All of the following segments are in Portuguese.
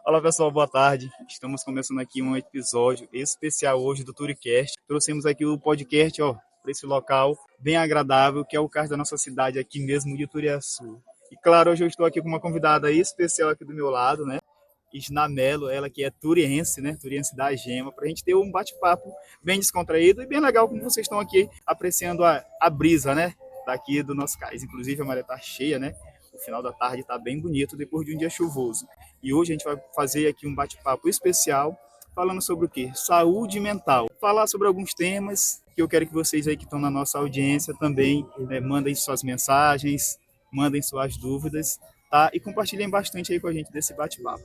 Olá pessoal, boa tarde. Estamos começando aqui um episódio especial hoje do TuriCast. Trouxemos aqui o podcast, para esse local bem agradável, que é o caso da nossa cidade aqui mesmo de Turiaçu. E claro, hoje eu estou aqui com uma convidada especial aqui do meu lado, né? Isna Melo, ela que é turiense, né? Turiense da Gema, para a gente ter um bate-papo bem descontraído e bem legal, como vocês estão aqui apreciando a brisa, né? Daqui do nosso cais. Inclusive a maré tá cheia, né? O final da tarde está bem bonito depois de um dia chuvoso. E hoje a gente vai fazer aqui um bate-papo especial falando sobre o quê? Saúde mental. Falar sobre alguns temas que eu quero que vocês aí que estão na nossa audiência também mandem suas mensagens, mandem suas dúvidas, tá? E compartilhem bastante aí com a gente desse bate-papo.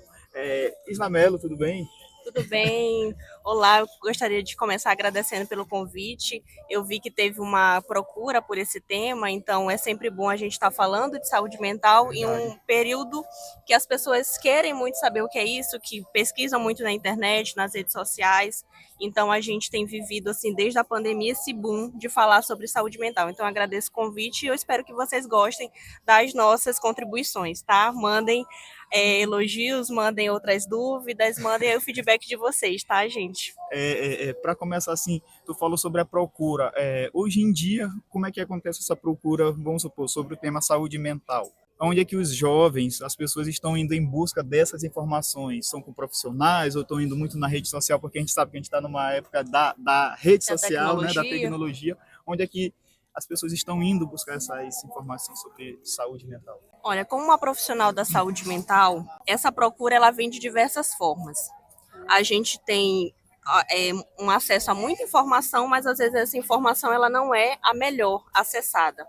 Islamelo, tudo bem? Tudo bem? Olá, eu gostaria de começar agradecendo pelo convite. Eu vi que teve uma procura por esse tema, então é sempre bom a gente estar falando de saúde mental em um período que as pessoas querem muito saber o que é isso, que pesquisam muito na internet, nas redes sociais. Então a gente tem vivido assim desde a pandemia esse boom de falar sobre saúde mental. Então eu agradeço o convite e eu espero que vocês gostem das nossas contribuições, tá? Mandem elogios, mandem outras dúvidas, mandem o feedback de vocês, tá, gente? Para começar assim, tu falou sobre a procura. Hoje em dia, como é que acontece essa procura, vamos supor, sobre o tema saúde mental? Onde é que os jovens, as pessoas estão indo em busca dessas informações? São com profissionais ou estão indo muito na rede social? Porque a gente sabe que a gente está numa época da rede Da social, né, da tecnologia. tecnologia. Onde é que as pessoas estão indo buscar essas informações sobre saúde mental? Olha, como uma profissional da saúde mental, essa procura ela vem de diversas formas. A gente tem um acesso a muita informação, mas às vezes essa informação ela não é a melhor acessada.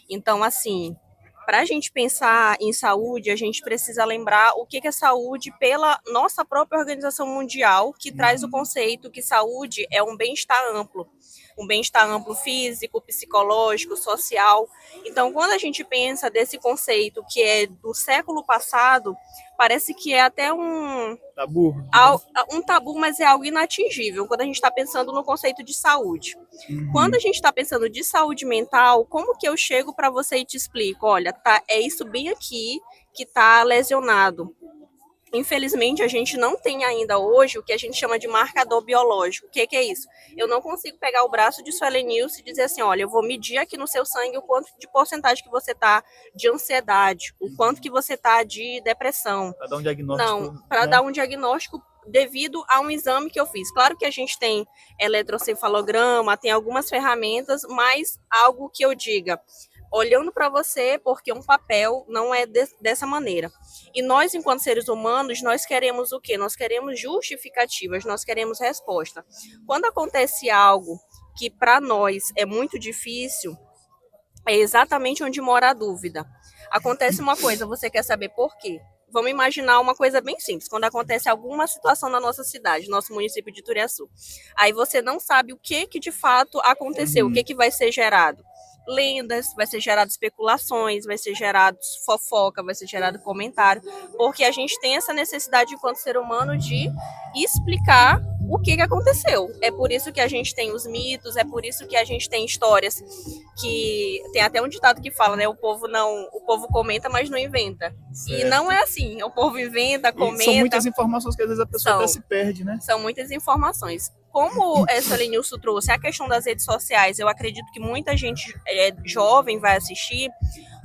Então, assim, para a gente pensar em saúde, a gente precisa lembrar o que é saúde pela nossa própria Organização Mundial, que traz o conceito que saúde é um bem-estar amplo físico, psicológico, social. Então, quando a gente pensa desse conceito que é do século passado, parece que é até Tabu? um tabu, mas é algo inatingível quando a gente está pensando no conceito de saúde. Quando a gente está pensando de saúde mental, como que eu chego para você e te explico? Olha, tá, é isso bem aqui que está lesionado. Infelizmente, a gente não tem ainda hoje o que a gente chama de marcador biológico. O que é isso? Eu não consigo pegar o braço de Suelen Nilce e dizer assim, olha, eu vou medir aqui no seu sangue o quanto de porcentagem que você está de ansiedade, o quanto que você está de depressão. Para dar um diagnóstico, Não, para né? dar um diagnóstico devido a um exame que eu fiz. Claro que a gente tem eletrocefalograma, tem algumas ferramentas, mas algo que eu diga, olhando para você, porque um papel não é dessa maneira. E nós, enquanto seres humanos, nós queremos o quê? Nós queremos justificativas, nós queremos resposta. Quando acontece algo que para nós é muito difícil, é exatamente onde mora a dúvida. Acontece uma coisa, você quer saber por quê? Vamos imaginar uma coisa bem simples. Quando acontece alguma situação na nossa cidade, nosso município de Turiaçu, aí você não sabe o que de fato aconteceu, o que vai ser gerado. Lendas, vai ser gerado especulações, vai ser gerado fofoca, vai ser gerado comentário, porque a gente tem essa necessidade enquanto ser humano de explicar o que aconteceu. É por isso que a gente tem os mitos, é por isso que a gente tem histórias que tem até um ditado que fala, né? O povo comenta, mas não inventa. Certo. E não é assim. O povo inventa, comenta. E são muitas informações que às vezes a pessoa até se perde, né? São muitas informações. Como essa Lenilson trouxe a questão das redes sociais, eu acredito que muita gente jovem vai assistir.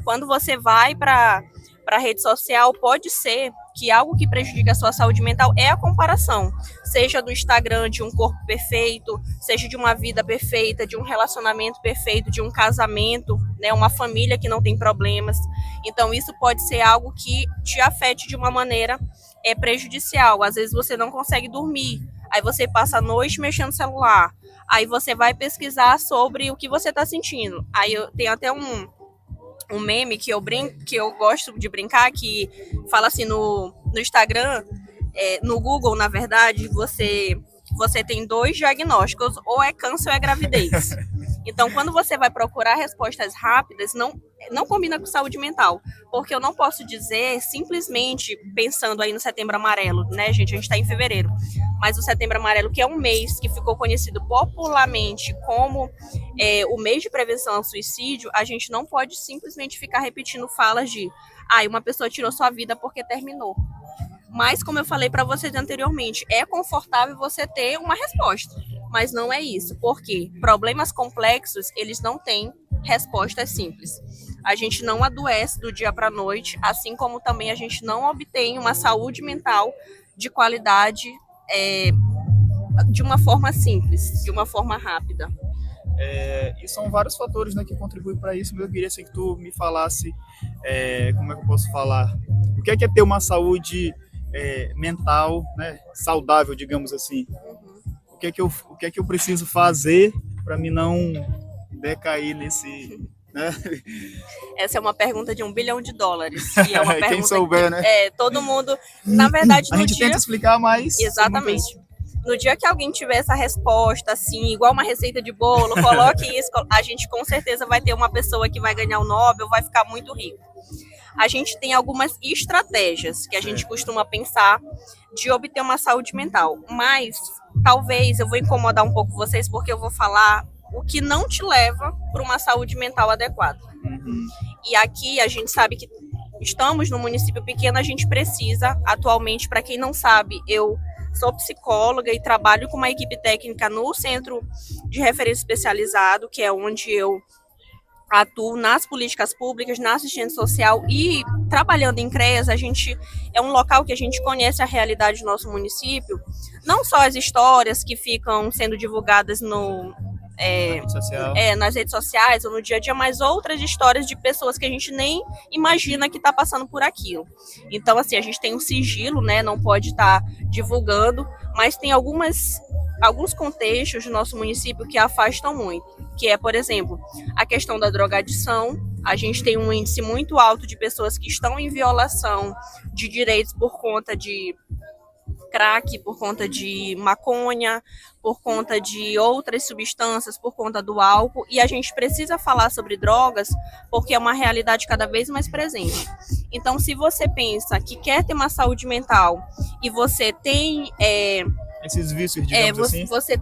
Quando você vai para a rede social, pode ser que algo que prejudica a sua saúde mental é a comparação, seja do Instagram de um corpo perfeito, seja de uma vida perfeita, de um relacionamento perfeito, de um casamento, né, uma família que não tem problemas. Então isso pode ser algo que te afete de uma maneira prejudicial. Às vezes você não consegue dormir, aí você passa a noite mexendo no celular, aí você vai pesquisar sobre o que você está sentindo. Aí eu tenho até um meme que eu gosto de brincar, que fala assim no Instagram, no Google, na verdade, você tem 2 diagnósticos, ou é câncer ou é gravidez. Então, quando você vai procurar respostas rápidas, não combina com saúde mental, porque eu não posso dizer simplesmente pensando aí no Setembro Amarelo, né, gente? A gente está em fevereiro, mas o Setembro Amarelo, que é um mês que ficou conhecido popularmente como o mês de prevenção ao suicídio, a gente não pode simplesmente ficar repetindo falas de uma pessoa tirou sua vida porque terminou. Mas, como eu falei para vocês anteriormente, é confortável você ter uma resposta. Mas não é isso. Porque problemas complexos, eles não têm respostas simples. A gente não adoece do dia para a noite, assim como também a gente não obtém uma saúde mental de qualidade de uma forma simples, de uma forma rápida. E são vários fatores, né, que contribuem para isso. Eu queria assim, que tu me falasse, como é que eu posso falar, o que é ter uma saúde mental, né, saudável, digamos assim. O que é que eu preciso fazer para me não decair nesse... Né? Essa é uma pergunta de $1 bilhão. E é uma pergunta quem souber, que, né? todo mundo... Na verdade, a gente tenta explicar, mas... Exatamente. No dia que alguém tiver essa resposta, assim, igual uma receita de bolo, coloque isso, a gente com certeza vai ter uma pessoa que vai ganhar o Nobel, vai ficar muito rico. A gente tem algumas estratégias que a gente costuma pensar de obter uma saúde mental, mas talvez eu vou incomodar um pouco vocês porque eu vou falar o que não te leva para uma saúde mental adequada. E aqui a gente sabe que estamos num município pequeno, a gente precisa, atualmente, para quem não sabe, eu sou psicóloga e trabalho com uma equipe técnica no Centro de Referência Especializado, que é onde eu atuo nas políticas públicas, na assistência social e trabalhando em CREAS, a gente é um local que a gente conhece a realidade do nosso município, não só as histórias que ficam sendo divulgadas nas redes sociais ou no dia a dia, mas outras histórias de pessoas que a gente nem imagina que está passando por aquilo. Então, assim, a gente tem um sigilo, né? Não pode estar divulgando, mas tem alguns contextos do nosso município que afastam muito, que é, por exemplo, a questão da drogadição. A gente tem um índice muito alto de pessoas que estão em violação de direitos por conta de crack, por conta de maconha, por conta de outras substâncias, por conta do álcool, e a gente precisa falar sobre drogas porque é uma realidade cada vez mais presente. Então, se você pensa que quer ter uma saúde mental e você tem esses vícios, digamos assim, você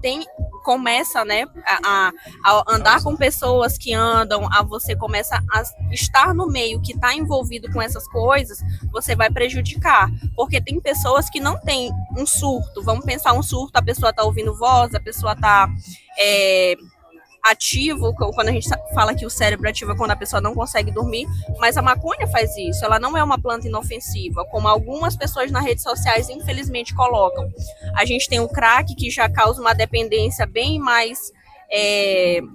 começa, né, a andar com pessoas que andam, você começa a estar no meio que está envolvido com essas coisas, você vai prejudicar, porque tem pessoas que não têm um surto. Vamos pensar um surto, a pessoa está ouvindo voz, a pessoa está ativo, quando a gente fala que o cérebro ativa quando a pessoa não consegue dormir, mas a maconha faz isso, ela não é uma planta inofensiva, como algumas pessoas nas redes sociais infelizmente colocam. A gente tem o crack, que já causa uma dependência bem mais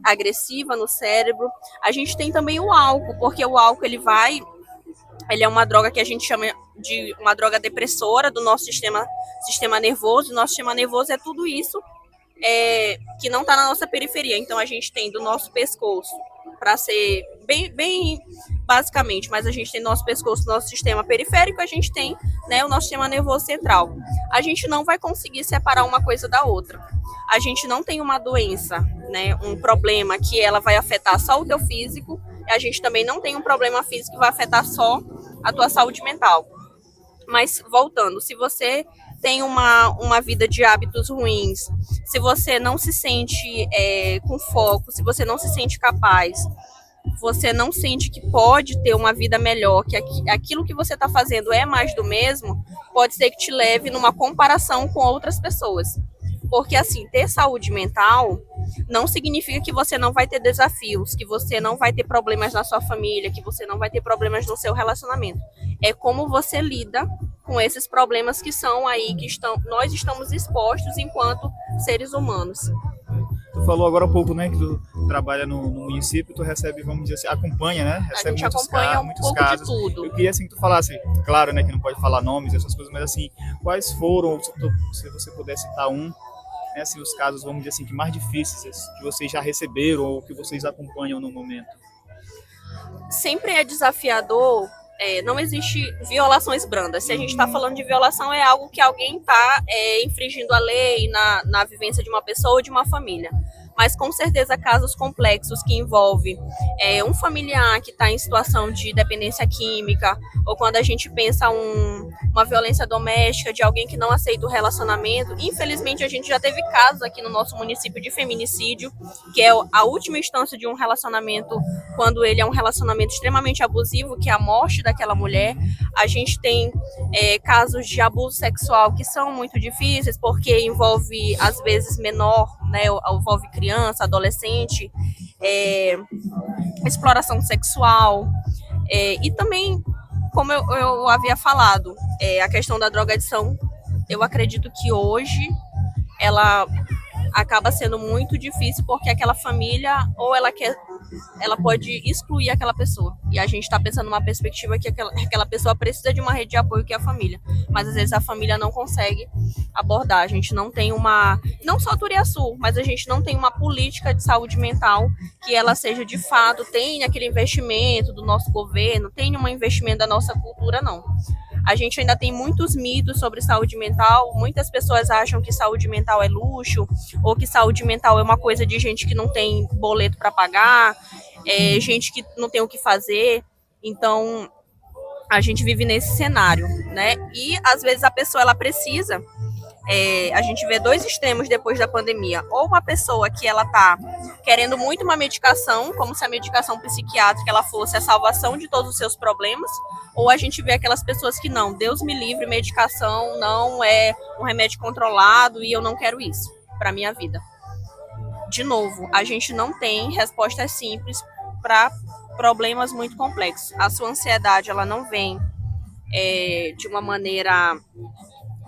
agressiva no cérebro. A gente tem também o álcool, porque o álcool ele é uma droga que a gente chama de uma droga depressora do nosso sistema nervoso. O nosso sistema nervoso é tudo isso que não está na nossa periferia. Então a gente tem do nosso pescoço, para ser bem basicamente, mas a gente tem nosso pescoço, nosso sistema periférico, a gente tem, né, o nosso sistema nervoso central. A gente não vai conseguir separar uma coisa da outra. A gente não tem uma doença, né, um problema que ela vai afetar só o teu físico, e a gente também não tem um problema físico que vai afetar só a tua saúde mental. Mas voltando, se você tem uma vida de hábitos ruins, se você não se sente com foco, se você não se sente capaz, você não sente que pode ter uma vida melhor, que aquilo que você está fazendo é mais do mesmo, pode ser que te leve numa comparação com outras pessoas. Porque, assim, ter saúde mental não significa que você não vai ter desafios, que você não vai ter problemas na sua família, que você não vai ter problemas no seu relacionamento. É como você lida com esses problemas que são aí, nós estamos expostos enquanto seres humanos. Tu falou agora há pouco, né, que tu trabalha no município, tu recebe, vamos dizer assim, acompanha, né? A gente acompanha muitos casos. De tudo. Eu queria assim que tu falasse, claro, né, que não pode falar nomes, essas coisas, mas assim, quais foram, se você pudesse citar né, assim, os casos, vamos dizer assim, que mais difíceis que vocês já receberam ou que vocês acompanham no momento? Sempre é desafiador. Não existe violações brandas. Se a gente está falando de violação, é algo que alguém está infringindo a lei na vivência de uma pessoa ou de uma família. mas com certeza casos complexos que envolvem um familiar que está em situação de dependência química, ou quando a gente pensa uma violência doméstica de alguém que não aceita o relacionamento. Infelizmente, a gente já teve casos aqui no nosso município de feminicídio, que é a última instância de um relacionamento, quando ele é um relacionamento extremamente abusivo, que é a morte daquela mulher. A gente tem casos de abuso sexual que são muito difíceis, porque envolve, às vezes, menor, né, envolve criança, adolescente, exploração sexual, e também, como eu havia falado, a questão da drogadição, eu acredito que hoje ela acaba sendo muito difícil, porque aquela família, ou ela pode excluir aquela pessoa. E a gente está pensando numa perspectiva que aquela pessoa precisa de uma rede de apoio, que é a família. Mas às vezes a família não consegue abordar. A gente não tem não só Turiaçu, mas a gente não tem uma política de saúde mental que ela seja de fato, tenha aquele investimento do nosso governo, tenha um investimento da nossa cultura, não. A gente ainda tem muitos mitos sobre saúde mental. Muitas pessoas acham que saúde mental é luxo, ou que saúde mental é uma coisa de gente que não tem boleto para pagar, gente que não tem o que fazer. Então, a gente vive nesse cenário, né? E, às vezes, a pessoa ela precisa... a gente vê dois extremos depois da pandemia. Ou uma pessoa que ela tá querendo muito uma medicação, como se a medicação psiquiátrica ela fosse a salvação de todos os seus problemas, ou a gente vê aquelas pessoas que não, Deus me livre, medicação não é um remédio controlado e eu não quero isso para minha vida. De novo, a gente não tem respostas simples para problemas muito complexos. A sua ansiedade ela não vem de uma maneira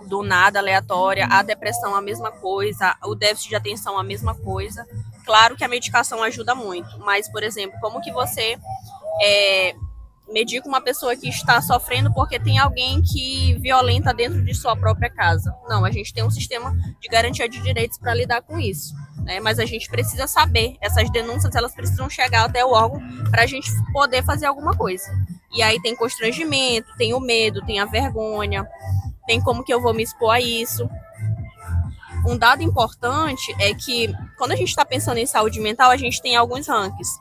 do nada, aleatória. A depressão a mesma coisa, o déficit de atenção a mesma coisa. Claro que a medicação ajuda muito, mas, por exemplo, como que você medica uma pessoa que está sofrendo porque tem alguém que violenta dentro de sua própria casa? Não, a gente tem um sistema de garantia de direitos para lidar com isso, né? Mas a gente precisa saber, essas denúncias elas precisam chegar até o órgão para a gente poder fazer alguma coisa. E aí tem constrangimento, tem o medo, tem a vergonha, tem como que eu vou me expor a isso. Um dado importante é que, quando a gente está pensando em saúde mental, a gente tem alguns rankings.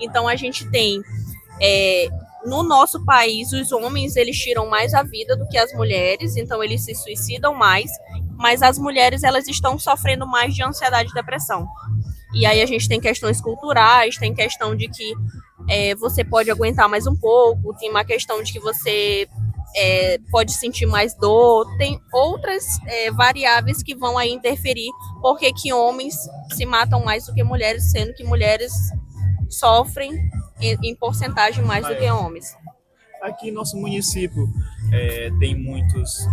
Então, a gente tem, no nosso país, os homens, eles tiram mais a vida do que as mulheres, então eles se suicidam mais, mas as mulheres, elas estão sofrendo mais de ansiedade e depressão. E aí a gente tem questões culturais, tem questão de que você pode aguentar mais um pouco, tem uma questão de que você pode sentir mais dor, tem outras variáveis que vão aí interferir, porque que homens se matam mais do que mulheres, sendo que mulheres sofrem em porcentagem mais do que homens. Aqui em nosso município tem muitos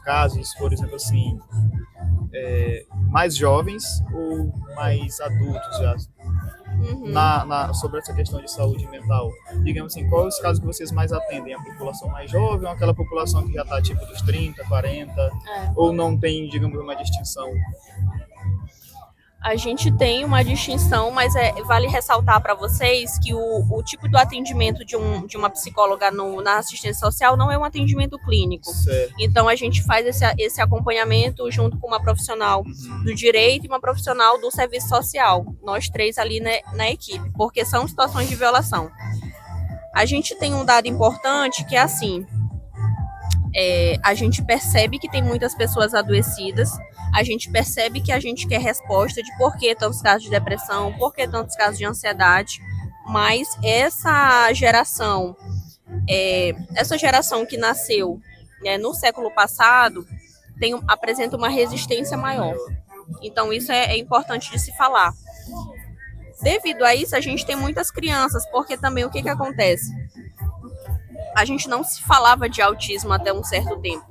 casos, por exemplo, assim, mais jovens ou mais adultos já. Sobre essa questão de saúde mental, digamos assim, quais os casos que vocês mais atendem? A população mais jovem ou aquela população que já está tipo dos 30, 40, ou não tem, digamos, uma distinção? A gente tem uma distinção, mas vale ressaltar para vocês que o tipo do atendimento de uma psicóloga na assistência social não é um atendimento clínico. Certo. Então, a gente faz esse acompanhamento junto com uma profissional do direito e uma profissional do serviço social. Nós três ali, né, na equipe, porque são situações de violação. A gente tem um dado importante que é assim... a gente percebe que tem muitas pessoas adoecidas, a gente percebe que a gente quer resposta de por que tantos casos de depressão, por que tantos casos de ansiedade, mas essa geração que nasceu, né, no século passado apresenta uma resistência maior. Então isso é importante de se falar. Devido a isso, a gente tem muitas crianças, porque também o que acontece? A gente não se falava de autismo até um certo tempo.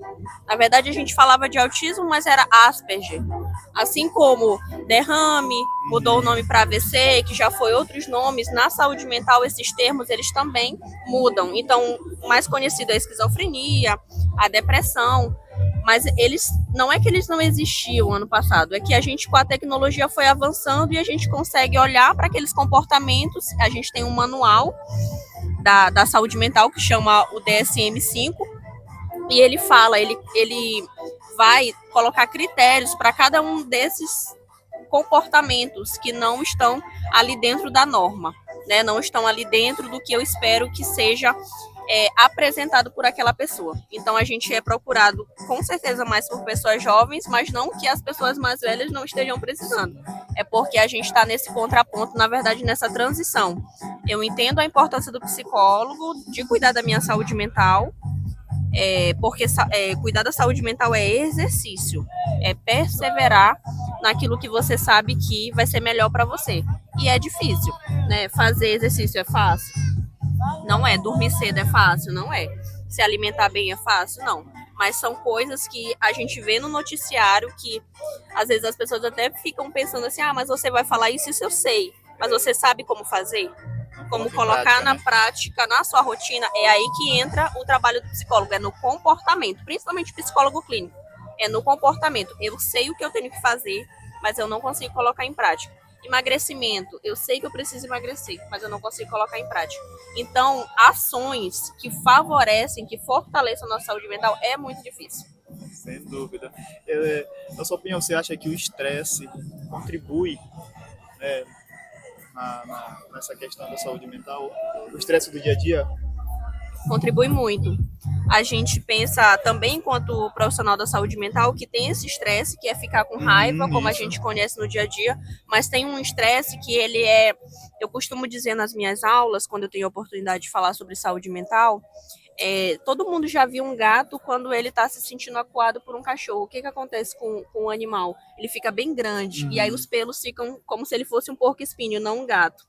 Na verdade, a gente falava de autismo, mas era Asperger. Assim como derrame, mudou o nome para AVC, que já foi outros nomes, na saúde mental esses termos eles também mudam. Então, o mais conhecido é a esquizofrenia, a depressão, mas não é que eles não existiam ano passado, é que a gente com a tecnologia foi avançando e a gente consegue olhar para aqueles comportamentos. A gente tem um manual da saúde mental que chama o DSM-5 e ele fala, ele vai colocar critérios para cada um desses comportamentos que não estão ali dentro da norma, né? Não estão ali dentro do que eu espero que seja apresentado por aquela pessoa. Então a gente é procurado com certeza mais por pessoas jovens, mas não que as pessoas mais velhas não estejam precisando. É porque a gente está nesse contraponto, na verdade, nessa transição. Eu entendo a importância do psicólogo, de cuidar da minha saúde mental, porque cuidar da saúde mental é exercício, é perseverar naquilo que você sabe que vai ser melhor para você. E é difícil, né? Fazer exercício é fácil? Não é. Dormir cedo é fácil? Não é. Se alimentar bem é fácil? Não. Mas são coisas que a gente vê no noticiário que às vezes as pessoas até ficam pensando assim, mas você vai falar isso eu sei. Mas você sabe como fazer? Como colocar na prática, na sua rotina, é aí que entra o trabalho do psicólogo, é no comportamento, principalmente psicólogo clínico, é no comportamento. Eu sei o que eu tenho que fazer, mas eu não consigo colocar em prática. Emagrecimento, eu sei que eu preciso emagrecer, mas eu não consigo colocar em prática. Então, ações que favorecem, que fortaleçam a nossa saúde mental é muito difícil. Sem dúvida. Na sua opinião, você acha que o estresse contribui nessa questão da saúde mental? O estresse do dia a dia? Contribui muito. A gente pensa também, enquanto profissional da saúde mental, que tem esse estresse, que é ficar com raiva, como a gente conhece no dia a dia, mas tem um estresse que ele eu costumo dizer nas minhas aulas, quando eu tenho a oportunidade de falar sobre saúde mental, todo mundo já viu um gato quando ele está se sentindo acuado por um cachorro. O que acontece com o animal? Ele fica bem grande, e aí os pelos ficam como se ele fosse um porco-espinho, não um gato.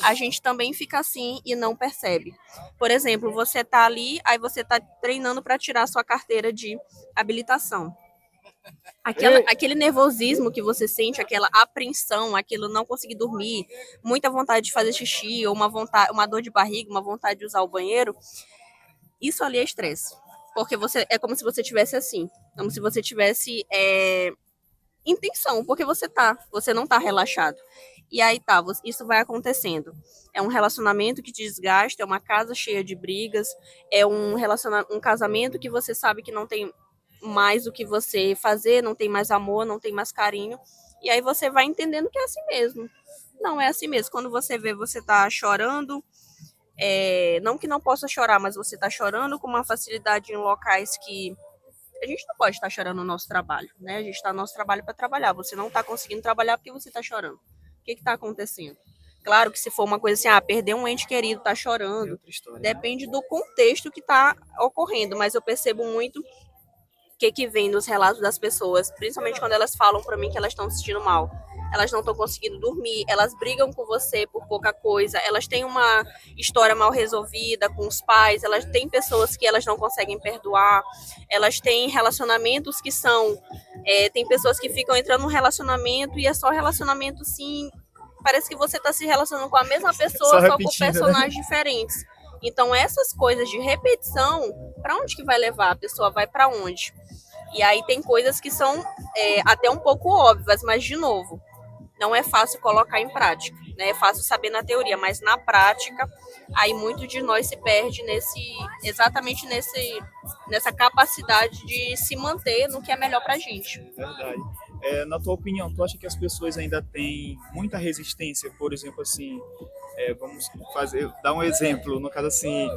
A gente também fica assim e não percebe. Por exemplo, você está ali, aí você está treinando para tirar sua carteira de habilitação. Aquele nervosismo que você sente, aquela apreensão, aquilo não conseguir dormir, muita vontade de fazer xixi, ou uma dor de barriga, uma vontade de usar o banheiro, isso ali é estresse. Porque é como se você tivesse assim, como se você tivesse em tensão, porque você não tá relaxado. E aí isso vai acontecendo. É um relacionamento que te desgasta, é uma casa cheia de brigas, é um casamento que você sabe que não tem mais o que você fazer, não tem mais amor, não tem mais carinho. E aí você vai entendendo que é assim mesmo. Não é assim mesmo. Quando você vê, você tá chorando, não que não possa chorar, mas você está chorando com uma facilidade em locais que a gente não pode estar chorando no nosso trabalho, né? A gente está no nosso trabalho para trabalhar. Você não está conseguindo trabalhar porque você está chorando. O que está acontecendo? Claro que se for uma coisa assim, perder um ente querido, tá chorando, depende do contexto que está ocorrendo, mas eu percebo muito o que vem nos relatos das pessoas, principalmente quando elas falam para mim que elas estão se sentindo mal. Elas não estão conseguindo dormir, elas brigam com você por pouca coisa, elas têm uma história mal resolvida com os pais, elas têm pessoas que elas não conseguem perdoar, elas têm relacionamentos que são... tem pessoas que ficam entrando num relacionamento e é só relacionamento, sim, parece que você está se relacionando com a mesma pessoa, só com personagens diferentes. Então, essas coisas de repetição, para onde que vai levar? A pessoa vai para onde? E aí tem coisas que são até um pouco óbvias, mas, de novo, não é fácil colocar em prática, né? É fácil saber na teoria, mas na prática, aí muito de nós se perde exatamente nessa capacidade de se manter no que é melhor pra gente. Verdade. Na tua opinião, tu acha que as pessoas ainda têm muita resistência? Por exemplo, assim, vamos dar um exemplo, no caso assim,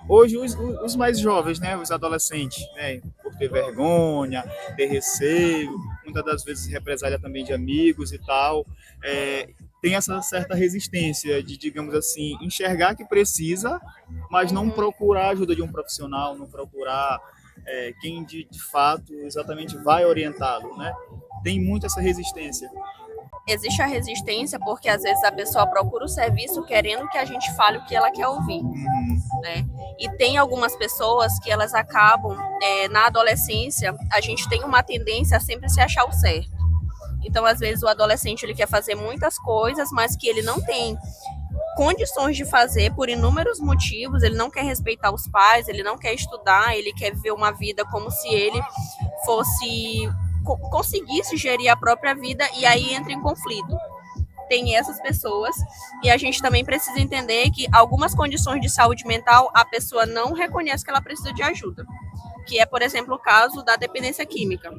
hoje os mais jovens, né, os adolescentes, né, por ter vergonha, ter receio, muitas das vezes represália também de amigos e tal, tem essa certa resistência de, digamos assim, enxergar que precisa, mas não procurar a ajuda de um profissional, não procurar quem de fato exatamente vai orientá-lo, né? Tem muito essa resistência. Existe a resistência porque às vezes a pessoa procura o serviço querendo que a gente fale o que ela quer ouvir, né? E tem algumas pessoas que elas acabam, na adolescência, a gente tem uma tendência a sempre se achar o certo. Então, às vezes, o adolescente ele quer fazer muitas coisas, mas que ele não tem condições de fazer por inúmeros motivos. Ele não quer respeitar os pais, ele não quer estudar, ele quer viver uma vida como se ele conseguisse gerir a própria vida, e aí entra em conflito. Tem essas pessoas, e a gente também precisa entender que algumas condições de saúde mental a pessoa não reconhece que ela precisa de ajuda. que é, por exemplo, o caso da dependência química.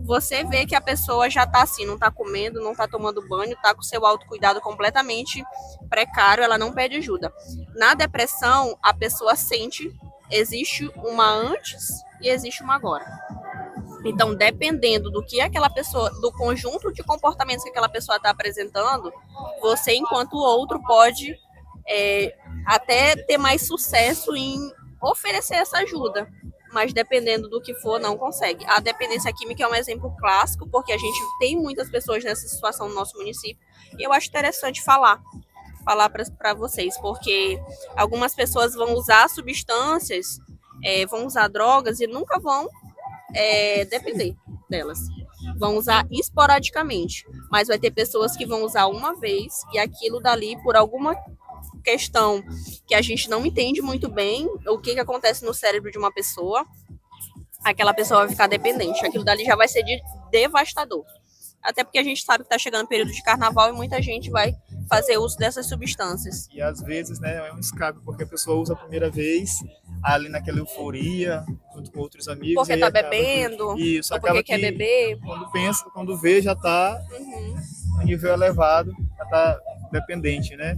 Você vê que a pessoa já está assim, não está comendo, não está tomando banho, está com seu autocuidado completamente precário, ela não pede ajuda. Na depressão, a pessoa sente, existe uma antes e existe uma agora. Então, dependendo do que aquela pessoa, do conjunto de comportamentos que aquela pessoa está apresentando, você, enquanto outro, pode até ter mais sucesso em oferecer essa ajuda. Mas dependendo do que for, não consegue. A dependência química é um exemplo clássico, porque a gente tem muitas pessoas nessa situação no nosso município. E eu acho interessante falar para vocês, porque algumas pessoas vão usar substâncias, vão usar drogas e nunca vão depender delas. Vão usar esporadicamente, mas vai ter pessoas que vão usar uma vez e aquilo dali, por alguma questão que a gente não entende muito bem, o que acontece no cérebro de uma pessoa, aquela pessoa vai ficar dependente. Aquilo dali já vai ser devastador. Até porque a gente sabe que está chegando o período de carnaval e muita gente vai fazer uso dessas substâncias. E às vezes, né, é um escape, porque a pessoa usa a primeira vez, ali naquela euforia, junto com outros amigos. Porque tá bebendo, isso, ou porque quer beber. Quando vê, já tá no nível elevado, já tá dependente, né?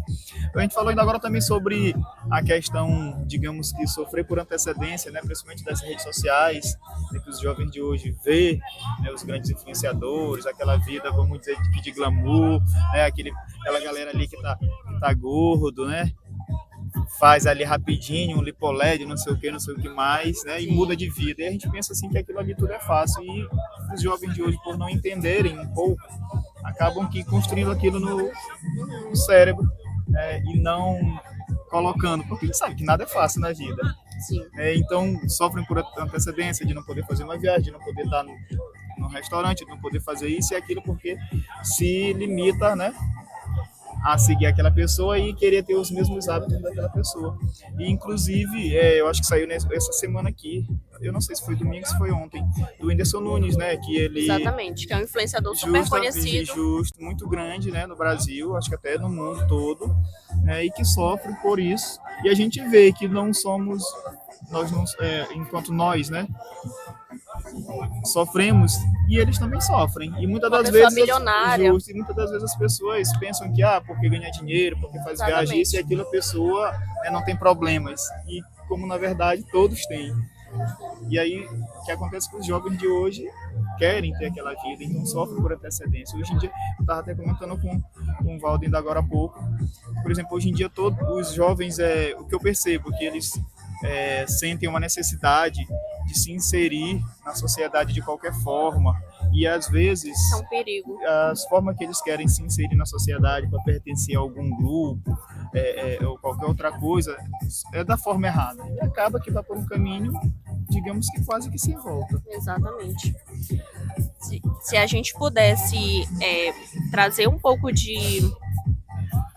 A gente falou ainda agora também sobre a questão, digamos que sofrer por antecedência, né, principalmente das redes sociais, né, que os jovens de hoje vê, né, os grandes influenciadores, aquela vida, vamos dizer, de glamour, né, aquela galera ali que tá gordo, né? Faz ali rapidinho um lipoled, não sei o que mais, né? E muda de vida. E a gente pensa assim que aquilo ali tudo é fácil. E os jovens de hoje, por não entenderem um pouco, acabam que construindo aquilo no cérebro, né? E não colocando, porque eles sabem que nada é fácil na vida. Sim. Então sofrem por antecedência de não poder fazer uma viagem, de não poder estar no restaurante, de não poder fazer isso e aquilo, porque se limita, né, a seguir aquela pessoa e querer ter os mesmos hábitos daquela pessoa. E, inclusive, eu acho que saiu essa semana aqui, eu não sei se foi domingo, se foi ontem, do Whindersson Nunes, né, que ele... Exatamente, que é um influenciador super conhecido. Justo, muito grande, né, no Brasil, acho que até no mundo todo, né, e que sofre por isso. E a gente vê que não somos, enquanto nós, né, sofremos, e eles também sofrem. E muitas das vezes milionária. E muitas das vezes as pessoas pensam que porque ganha dinheiro, porque faz viagem, isso e aquilo, a pessoa, né, não tem problemas. E como na verdade todos têm. E aí o que acontece com os jovens de hoje querem ter aquela vida, então sofrem por antecedência. Hoje em dia, eu estava até comentando com o Valdo ainda agora há pouco, por exemplo, hoje em dia todos os jovens, o que eu percebo, que eles sentem uma necessidade de se inserir na sociedade de qualquer forma, e às vezes é um perigo. As formas que eles querem se inserir na sociedade para pertencer a algum grupo ou qualquer outra coisa é da forma errada, e acaba que vai por um caminho, digamos que quase que sem volta. Exatamente. Se a gente pudesse trazer um pouco de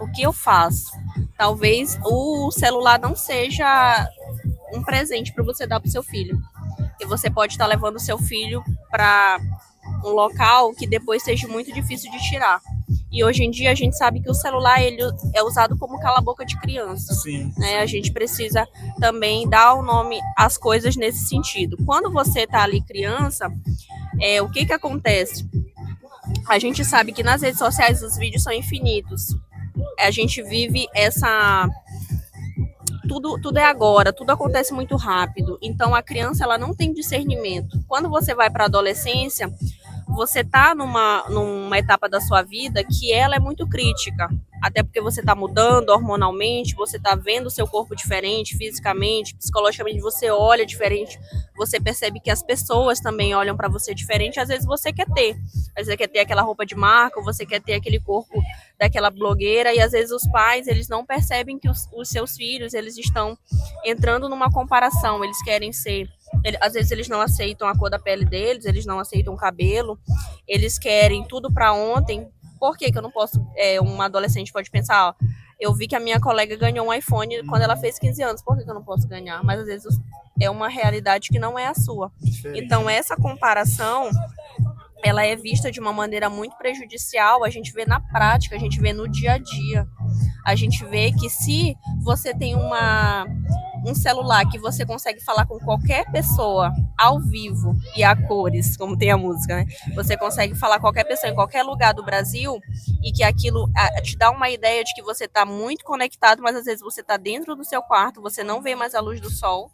o que eu faço, talvez o celular não seja um presente para você dar para o seu filho. E você pode estar levando o seu filho para um local que depois seja muito difícil de tirar. E hoje em dia a gente sabe que o celular ele é usado como cala-boca de criança. Sim, né? sim. A gente precisa também dar o nome às coisas nesse sentido. Quando você está ali criança, o que acontece? A gente sabe que nas redes sociais os vídeos são infinitos. A gente vive essa... Tudo é agora, tudo acontece muito rápido. Então a criança ela não tem discernimento. Quando você vai para a adolescência, você está numa etapa da sua vida que ela é muito crítica. Até porque você está mudando hormonalmente, você está vendo o seu corpo diferente, fisicamente, psicologicamente, você olha diferente, você percebe que as pessoas também olham para você diferente, às vezes você quer ter. Às vezes você quer ter aquela roupa de marca, ou você quer ter aquele corpo daquela blogueira, e às vezes os pais, eles não percebem que os seus filhos, eles estão entrando numa comparação, eles querem ser... Às vezes eles não aceitam a cor da pele deles, eles não aceitam o cabelo, eles querem tudo para ontem. Por que eu não posso? Uma adolescente pode pensar, eu vi que a minha colega ganhou um iPhone quando ela fez 15 anos, por que eu não posso ganhar? Mas às vezes é uma realidade que não é a sua. Então essa comparação, ela é vista de uma maneira muito prejudicial, a gente vê na prática, a gente vê no dia a dia. A gente vê que se você tem um celular que você consegue falar com qualquer pessoa ao vivo e a cores, como tem a música, né? Você consegue falar com qualquer pessoa em qualquer lugar do Brasil e que aquilo te dá uma ideia de que você está muito conectado, mas às vezes você está dentro do seu quarto, você não vê mais a luz do sol,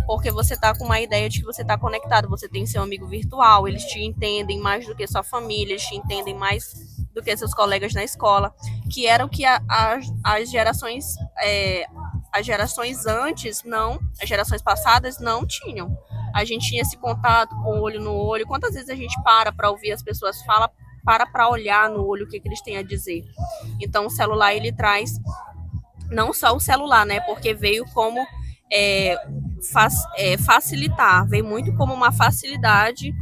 porque você está com uma ideia de que você está conectado, você tem seu amigo virtual, eles te entendem mais do que sua família, eles te entendem mais do que seus colegas na escola, que era o que as gerações antes não, as gerações passadas não tinham. A gente tinha esse contato com o olho no olho. Quantas vezes a gente para ouvir as pessoas falar, para olhar no olho o que eles têm a dizer. Então o celular ele traz não só o celular, né? Porque veio como facilitar, veio muito como uma facilidade,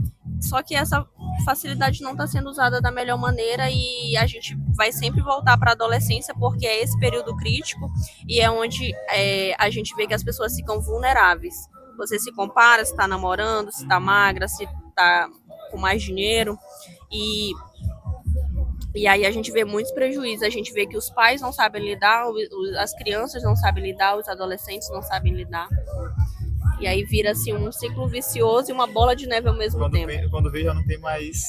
só que essa facilidade não está sendo usada da melhor maneira e a gente vai sempre voltar para a adolescência porque é esse período crítico e é onde a gente vê que as pessoas ficam vulneráveis. Você se compara, se está namorando, se está magra, se está com mais dinheiro e aí a gente vê muitos prejuízos, a gente vê que os pais não sabem lidar, as crianças não sabem lidar, os adolescentes não sabem lidar. E aí vira assim um ciclo vicioso e uma bola de neve ao mesmo tempo. Quando vê já não tem mais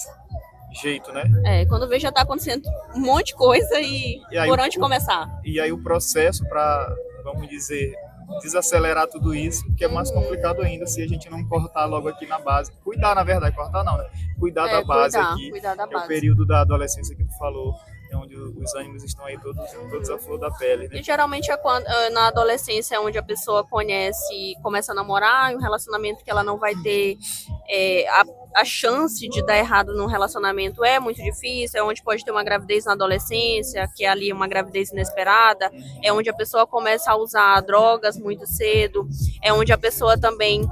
jeito, né? Quando vê já tá acontecendo um monte de coisa e por onde começar? E aí o processo para, vamos dizer, desacelerar tudo isso, que é mais complicado ainda se a gente não cortar logo aqui na base. Cuidar, na verdade, cortar não, né? Cuidar da base aqui, cuidar da base. É o período da adolescência que tu falou, é onde os ânimos estão aí todos à flor da pele, né? E geralmente na adolescência é onde a pessoa começa a namorar, um relacionamento que ela não vai ter a chance de dar errado num relacionamento é muito difícil, é onde pode ter uma gravidez na adolescência, que é ali uma gravidez inesperada, é onde a pessoa começa a usar drogas muito cedo, é onde a pessoa também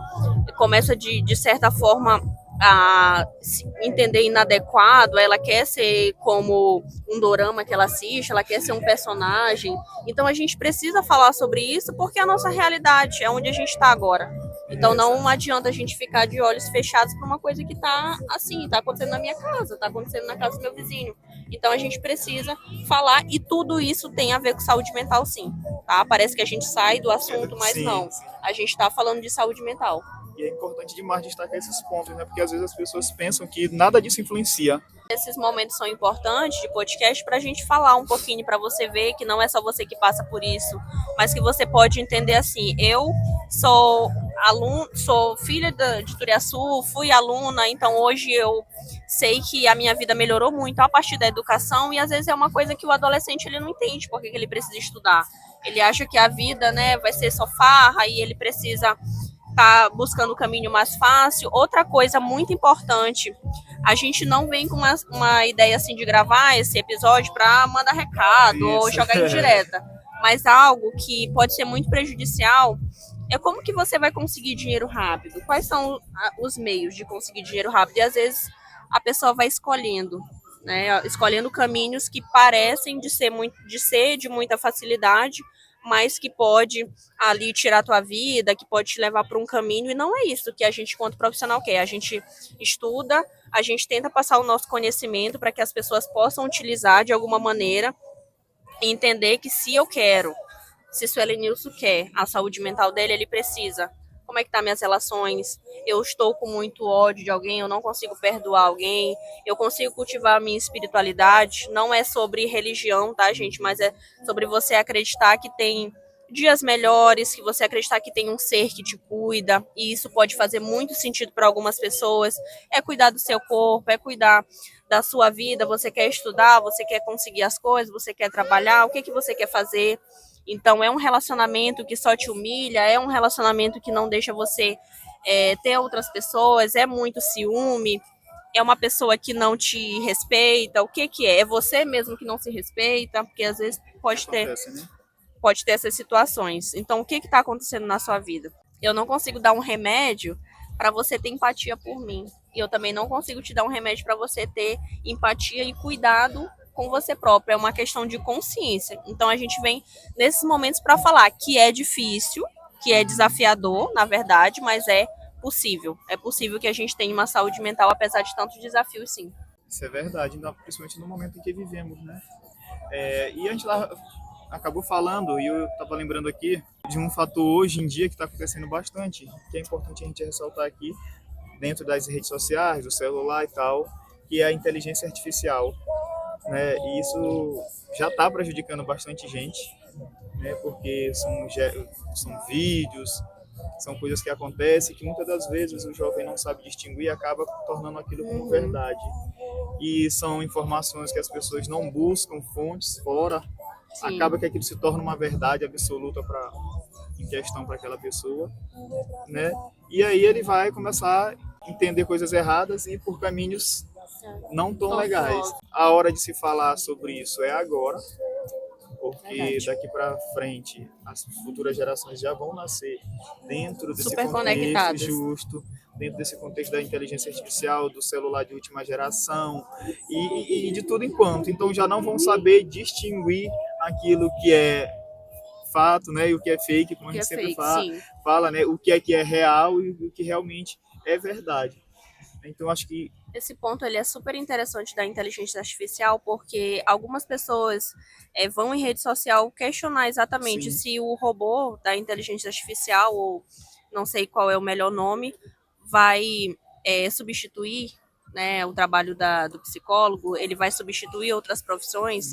começa de certa forma a se entender inadequado, ela quer ser como um dorama que ela assiste, ela quer ser um personagem. Então a gente precisa falar sobre isso porque é a nossa realidade, é onde a gente está agora. Então não adianta a gente ficar de olhos fechados para uma coisa que está assim, está acontecendo na minha casa, está acontecendo na casa do meu vizinho. Então a gente precisa falar e tudo isso tem a ver com saúde mental, sim. Tá? Parece que a gente sai do assunto, mas sim, não. A gente está falando de saúde mental. E é importante demais destacar esses pontos, né? Porque às vezes as pessoas pensam que nada disso influencia. Esses momentos são importantes de podcast para a gente falar um pouquinho, para você ver que não é só você que passa por isso, mas que você pode entender assim. Eu sou filha de Turiaçu, fui aluna, então hoje eu sei que a minha vida melhorou muito a partir da educação e às vezes é uma coisa que o adolescente ele não entende porque ele precisa estudar. Ele acha que a vida, né, vai ser só farra e ele precisa tá buscando o caminho mais fácil. Outra coisa muito importante, a gente não vem com uma ideia assim de gravar esse episódio para mandar recado ou jogar indireta, mas algo que pode ser muito prejudicial é como que você vai conseguir dinheiro rápido. Quais são os meios de conseguir dinheiro rápido? E às vezes a pessoa vai escolhendo, né? Escolhendo caminhos que parecem de ser de muita facilidade, mas que pode ali tirar a tua vida, que pode te levar para um caminho, e não é isso que a gente, enquanto profissional, quer. A gente estuda, a gente tenta passar o nosso conhecimento para que as pessoas possam utilizar de alguma maneira e entender que se eu quero, se o Suelenilson quer a saúde mental dele, ele precisa. Como é que tá minhas relações? Eu estou com muito ódio de alguém, eu não consigo perdoar alguém, eu consigo cultivar a minha espiritualidade. Não é sobre religião, tá, gente? Mas é sobre você acreditar que tem dias melhores, que você acreditar que tem um ser que te cuida, e isso pode fazer muito sentido para algumas pessoas. É cuidar do seu corpo, é cuidar da sua vida. Você quer estudar, você quer conseguir as coisas, você quer trabalhar, o que você quer fazer? Então, é um relacionamento que só te humilha, é um relacionamento que não deixa você ter outras pessoas, é muito ciúme, é uma pessoa que não te respeita. O que é? É você mesmo que não se respeita, porque às vezes pode ter essas situações. Então, o que está acontecendo na sua vida? Eu não consigo dar um remédio para você ter empatia por mim. E eu também não consigo te dar um remédio para você ter empatia e cuidado com você próprio. É uma questão de consciência. Então, a gente vem nesses momentos para falar que é difícil, que é desafiador, na verdade, mas é possível. É possível que a gente tenha uma saúde mental, apesar de tantos desafios, sim. Isso é verdade, principalmente no momento em que vivemos, né? E a gente acabou falando, e eu estava lembrando aqui de um fator hoje em dia que está acontecendo bastante, que é importante a gente ressaltar aqui, dentro das redes sociais, do celular e tal, que é a inteligência artificial, né? E isso já está prejudicando bastante gente, né? Porque são vídeos, são coisas que acontecem que muitas das vezes o jovem não sabe distinguir e acaba tornando aquilo como verdade. E são informações que as pessoas não buscam fontes fora, Sim. acaba que aquilo se torna uma verdade absoluta em questão para aquela pessoa, né? E aí ele vai começar a entender coisas erradas e ir por caminhos não tão legais. A hora de se falar sobre isso é agora, porque daqui para frente as futuras gerações já vão nascer dentro desse Super contexto conectadas. justo, dentro desse contexto da inteligência artificial, do celular de última geração e de tudo enquanto. Então já não vão saber distinguir aquilo que é fato, né, e o que é fake, como a gente sempre fala, né, o que é real e o que realmente é verdade. Então acho que esse ponto ele é super interessante da inteligência artificial, porque algumas pessoas vão em rede social questionar exatamente se o robô da inteligência artificial, ou não sei qual é o melhor nome, vai substituir, né, o trabalho do psicólogo, ele vai substituir outras profissões.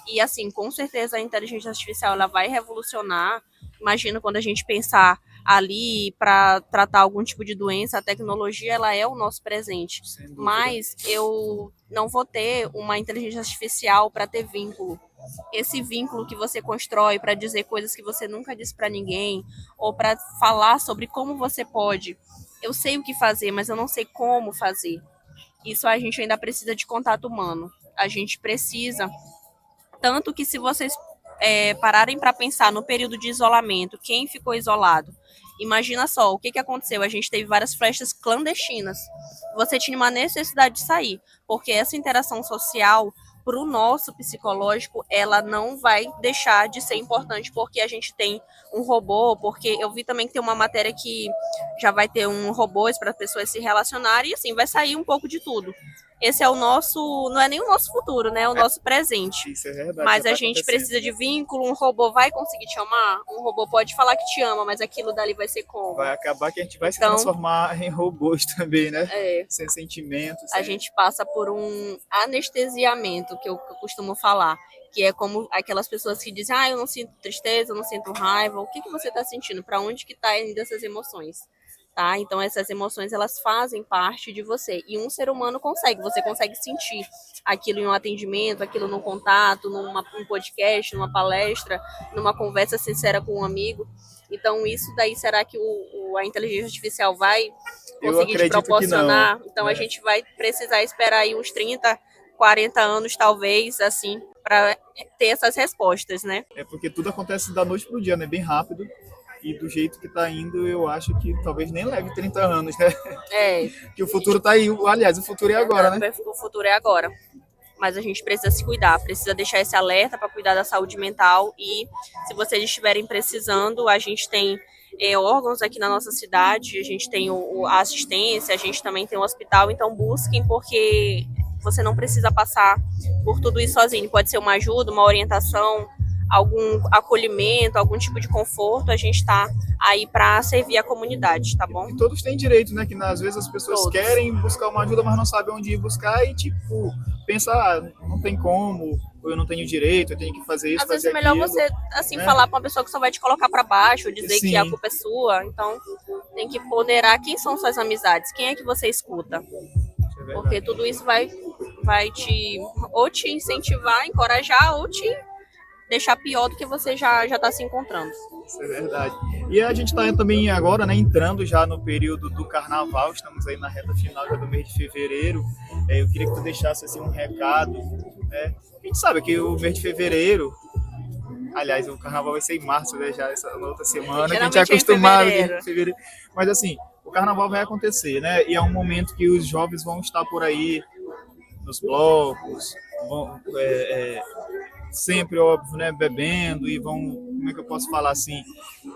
E assim, com certeza a inteligência artificial ela vai revolucionar. Imagina quando a gente pensar ali para tratar algum tipo de doença, a tecnologia ela é o nosso presente. Mas eu não vou ter uma inteligência artificial para ter vínculo. Esse vínculo que você constrói para dizer coisas que você nunca disse para ninguém, ou para falar sobre como você pode. Eu sei o que fazer, mas eu não sei como fazer. Isso a gente ainda precisa de contato humano. A gente precisa, tanto que se vocês pararem para pensar no período de isolamento, quem ficou isolado? Imagina só, o que aconteceu? A gente teve várias festas clandestinas. Você tinha uma necessidade de sair, porque essa interação social, para o nosso psicológico, ela não vai deixar de ser importante, porque a gente tem um robô, porque eu vi também que tem uma matéria que já vai ter robôs para pessoas se relacionarem, e assim, vai sair um pouco de tudo. Esse é o nosso, não é nem o nosso futuro, né? É o nosso presente. Isso é verdade. Mas a gente precisa de vínculo, um robô vai conseguir te amar? Um robô pode falar que te ama, mas aquilo dali vai ser como? Vai acabar que a gente vai se transformar em robôs também, né? Sem sentimentos. A gente passa por um anestesiamento, que eu costumo falar, que é como aquelas pessoas que dizem, eu não sinto tristeza, eu não sinto raiva. O que você está sentindo? Para onde que está indo essas emoções? Tá? Então essas emoções elas fazem parte de você e um ser humano você consegue sentir aquilo em um atendimento, aquilo num contato, num podcast, numa palestra, numa conversa sincera com um amigo. Então isso daí será que a inteligência artificial vai conseguir te proporcionar? Então a gente vai precisar esperar aí uns 30, 40 anos talvez, assim, para ter essas respostas, né? É porque tudo acontece da noite pro dia, né? Bem rápido. E do jeito que está indo, eu acho que talvez nem leve 30 anos, né? Que o futuro está aí. Aliás, o futuro é agora, né? O futuro é agora. Mas a gente precisa se cuidar, precisa deixar esse alerta para cuidar da saúde mental. E se vocês estiverem precisando, a gente tem órgãos aqui na nossa cidade, a gente tem a assistência, a gente também tem o hospital. Então busquem, porque você não precisa passar por tudo isso sozinho. Pode ser uma ajuda, uma orientação, algum acolhimento, algum tipo de conforto, a gente está aí para servir a comunidade, tá bom? E todos têm direito, né? Que às vezes as pessoas querem buscar uma ajuda, mas não sabem onde ir buscar e, tipo, pensar, não tem como, ou eu não tenho direito, eu tenho que fazer isso, às vezes é melhor você, assim, falar para uma pessoa que só vai te colocar para baixo, dizer que a culpa é sua. Então, tem que ponderar quem são suas amizades, quem é que você escuta. Porque tudo isso vai ou te incentivar, encorajar, ou te deixar pior do que você já está se encontrando. Isso é verdade. E a gente está também agora, né, entrando já no período do carnaval, estamos aí na reta final já do mês de fevereiro. Eu queria que tu deixasse assim, um recado. Né? A gente sabe que o mês de fevereiro, aliás, o carnaval vai ser em março, né, já essa outra semana, que a gente é acostumado em fevereiro. Mas assim, o carnaval vai acontecer, né? E é um momento que os jovens vão estar por aí nos blocos, vão sempre, óbvio, né, bebendo e vão, como é que eu posso falar assim,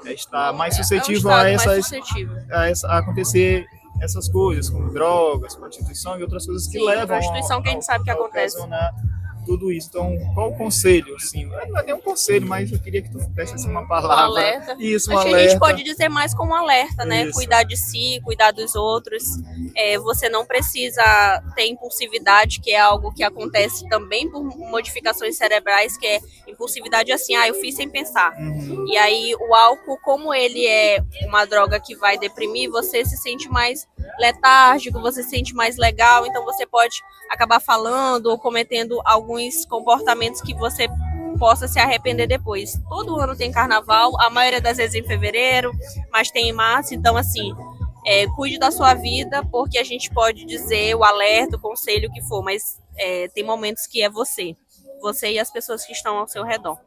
estar mais suscetível a acontecer essas coisas, como drogas, prostituição e outras coisas que levam prostituição que a gente sabe que acontece. tudo isso. Então, qual o conselho? Assim, não é nem um conselho, mas eu queria que tu desse assim, uma Um palavra. alerta. Isso, um Acho que alerta. a gente pode dizer mais como um alerta, né? Isso. Cuidar de si, cuidar dos outros. Você não precisa ter impulsividade, que é algo que acontece também por modificações cerebrais, que é impulsividade assim, eu fiz sem pensar. E aí o álcool, como ele é uma droga que vai deprimir, você se sente mais letárgico, você se sente mais legal, então você pode acabar falando ou cometendo alguns comportamentos que você possa se arrepender depois. Todo ano tem carnaval, a maioria das vezes em fevereiro, mas tem em março, então assim, cuide da sua vida, porque a gente pode dizer o alerta, o conselho, o que for, mas tem momentos que é você e as pessoas que estão ao seu redor.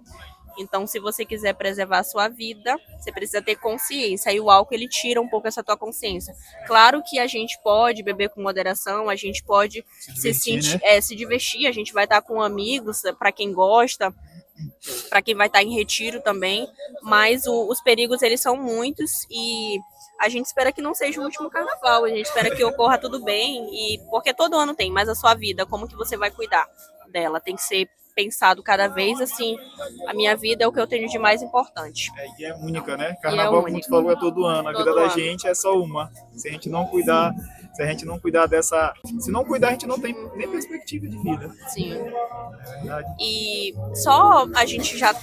Então, se você quiser preservar a sua vida, você precisa ter consciência. E o álcool, ele tira um pouco essa tua consciência. Claro que a gente pode beber com moderação, a gente pode se divertir, a gente vai estar com amigos, para quem gosta, para quem vai estar em retiro também. Mas os perigos, eles são muitos e a gente espera que não seja o último carnaval. A gente espera que ocorra tudo bem, porque todo ano tem, mas a sua vida, como que você vai cuidar dela? Tem que ser pensado cada vez assim, a minha vida é o que eu tenho de mais importante. E é única, né? Carnaval, como tu falou, é todo ano. A vida da gente é só uma. Se a gente não cuidar dessa... Se não cuidar, a gente não tem nem perspectiva de vida. Sim. E só a gente já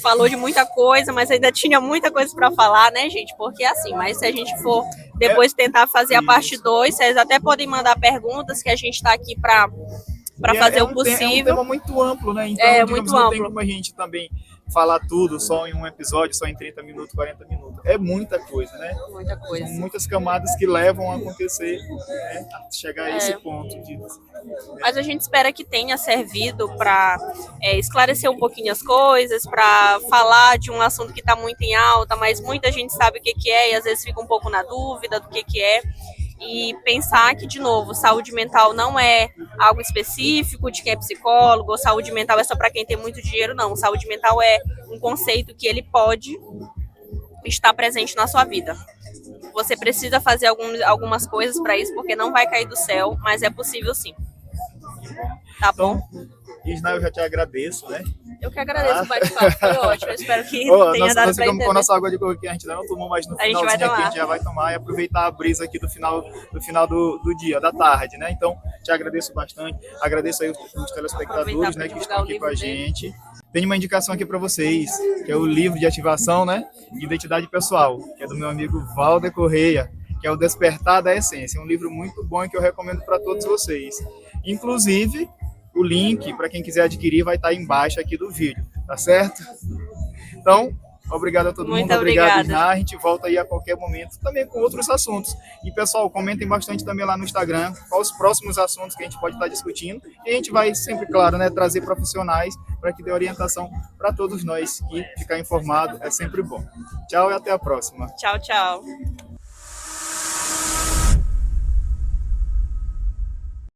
falou de muita coisa, mas ainda tinha muita coisa para falar, né, gente? Porque assim, mas se a gente for depois tentar fazer a parte 2, vocês até podem mandar perguntas, que a gente está aqui para fazer o possível. É um tema muito amplo, né? Então, muito não amplo. tem como a gente também falar tudo só em um episódio, só em 30 minutos, 40 minutos. É muita coisa, né? Muita coisa. São muitas camadas que levam a acontecer, né? A chegar a esse ponto. Mas a gente espera que tenha servido para esclarecer um pouquinho as coisas, para falar de um assunto que está muito em alta, mas muita gente sabe o que é e às vezes fica um pouco na dúvida do que é. E pensar que, de novo, saúde mental não é algo específico de quem é psicólogo, ou saúde mental é só para quem tem muito dinheiro, não. Saúde mental é um conceito que ele pode estar presente na sua vida. Você precisa fazer algumas coisas para isso, porque não vai cair do céu, mas é possível sim. Tá bom? Isna, eu já te agradeço, né? Eu que agradeço o bate-papo, foi ótimo. Eu espero que tenha dado para entender. Com a nossa água de coco que a gente ainda não tomou, mas no finalzinho aqui a gente já vai tomar e aproveitar a brisa aqui do final do dia, da tarde, né? Então, te agradeço bastante. Agradeço aí os telespectadores, né, que estão aqui com a gente. Tenho uma indicação aqui para vocês, que é o livro de ativação, né, de identidade pessoal, que é do meu amigo Valder Correia, que é o Despertar da Essência. É um livro muito bom e que eu recomendo para todos vocês. Inclusive, o link, para quem quiser adquirir, vai estar embaixo aqui do vídeo, tá certo? Então, obrigado a todo mundo, obrigado, Isna. A gente volta aí a qualquer momento, também com outros assuntos. E, pessoal, comentem bastante também lá no Instagram quais os próximos assuntos que a gente pode estar discutindo. E a gente vai sempre, claro, né, trazer profissionais para que dê orientação para todos nós. E ficar informado é sempre bom. Tchau e até a próxima. Tchau, tchau.